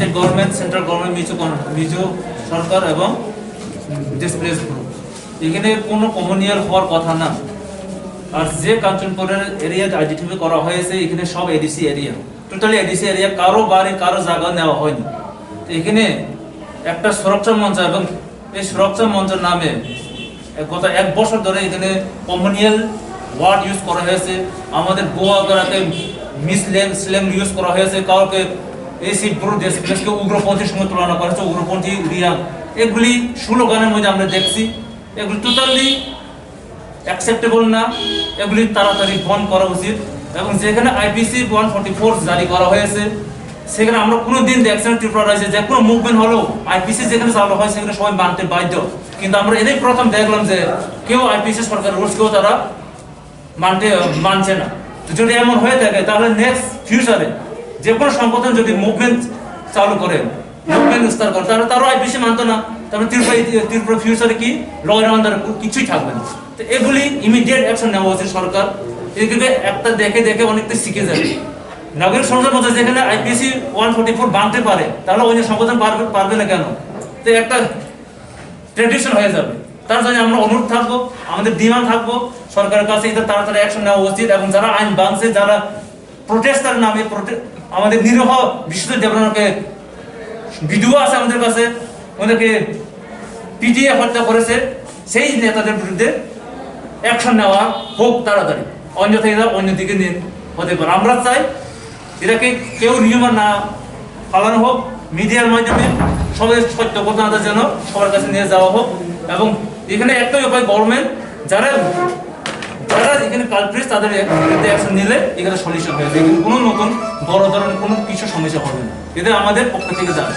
State government, central government, Mizo সরকার এবং displace group. এখানে কোনো কমিউনিয়াল হওয়ার কথা না। আর যে কাঞ্চনপুরের এরিয়া আইডেন্টিফাই করা হয়েছে এখানে সব ADC area, totally ADC area, কারো বাড়ি কারো জায়গা নেওয়া হয়নি। তো এখানে একটা সুরক্ষা মঞ্চ এবং এই সুরক্ষা মঞ্চের নামে গত 1 বছর ধরে এখানে কমিউনিয়াল ওয়ার্ড ইউজ করা হয়েছে। আমাদের গোয়াকে স্ল্যাং ইউজ করা হয়েছে, কাউকে এসি ব্রু ডিসপ্লেসকে উগ্রপন্থীর সঙ্গে তুলনা করা হয়েছে, উগ্রপন্থী রিয়া। এগুলি স্লোগানের মধ্যে আমরা দেখছি, এগুলি টোটালি অ্যাকসেপ্টেবল না। এগুলি তাড়াতাড়ি বন্ধ করা উচিত। এবং যেখানে আইপিসি 144 জারি করা হয়েছে সেখানে আমরা কোনোদিন দেখছি না ত্রিপুরা রাজ্যে যে কোনো মুভমেন্ট হলো আইপিসি যেখানে চালু হয় সেখানে সবাই মানতে বাধ্য। কিন্তু আমরা এটাই প্রথম দেখলাম যে কেউ আইপিসি সরকার রুলস কেউ তারা মানছে না। যদি এমন হয়ে থাকে তাহলে নেক্সট ফিউচারে যে কোনো সংগঠন যদি মুভমেন্ট চালু করে, মুভমেন্ট বিস্তার করে, তাহলে তারও আইপিসি মানতো না। তাহলে ত্রিপুরা ফিউচারে কি ল অ্যান্ড অর্ডার কিছুই থাকবে না। তো এগুলি ইমিডিয়েট অ্যাকশন নেওয়া উচিত সরকার। এগুলো একটা দেখে দেখে অনেকটা শিখে যাবে। নাগরিক সমাজের মধ্যে যেখানে আইপিসি 144 বাঁধতে পারে তাহলে অন্য সংগঠন পারবে না কেন? তো একটা ট্রেডিশন হয়ে যাবে। তার জন্য আমরা অনুরোধ থাকবো, আমাদের ডিমান্ড থাকবো সরকারের কাছে এটা তাড়াতাড়ি অ্যাকশন নেওয়া উচিত। এবং যারা আইন ভাঙছে, যারা প্রোটেস্টার নামে আমাদের নিরীহ বিশ্বজিৎ দেবনাকে ভিডিও আছে আমাদের কাছে, ওদেরকে পিটিয়ে হত্যা করেছে, সেই নেতাদের বিরুদ্ধে অ্যাকশন নেওয়া হোক তাড়াতাড়ি, অন্যথা এরা অন্যদিকে হতে পারে। আমরা চাই এটাকে কেউ নিয়ম না পালানো হোক, মিডিয়ার মাধ্যমে সবাই সত্য ঘটনাটা যেন সবার কাছে নিয়ে যাওয়া হোক। এবং এখানে একটাই উপায়, গভর্নমেন্ট যারা এখানে কালপ্রিট তাদের বিরুদ্ধে অ্যাকশন নিলে এখানে সলিউশন হয়ে যাবে। কোনো নতুন বড় ধরনের কোনো কিছু সমস্যা হবে না। এটা আমাদের পক্ষ থেকে যায়।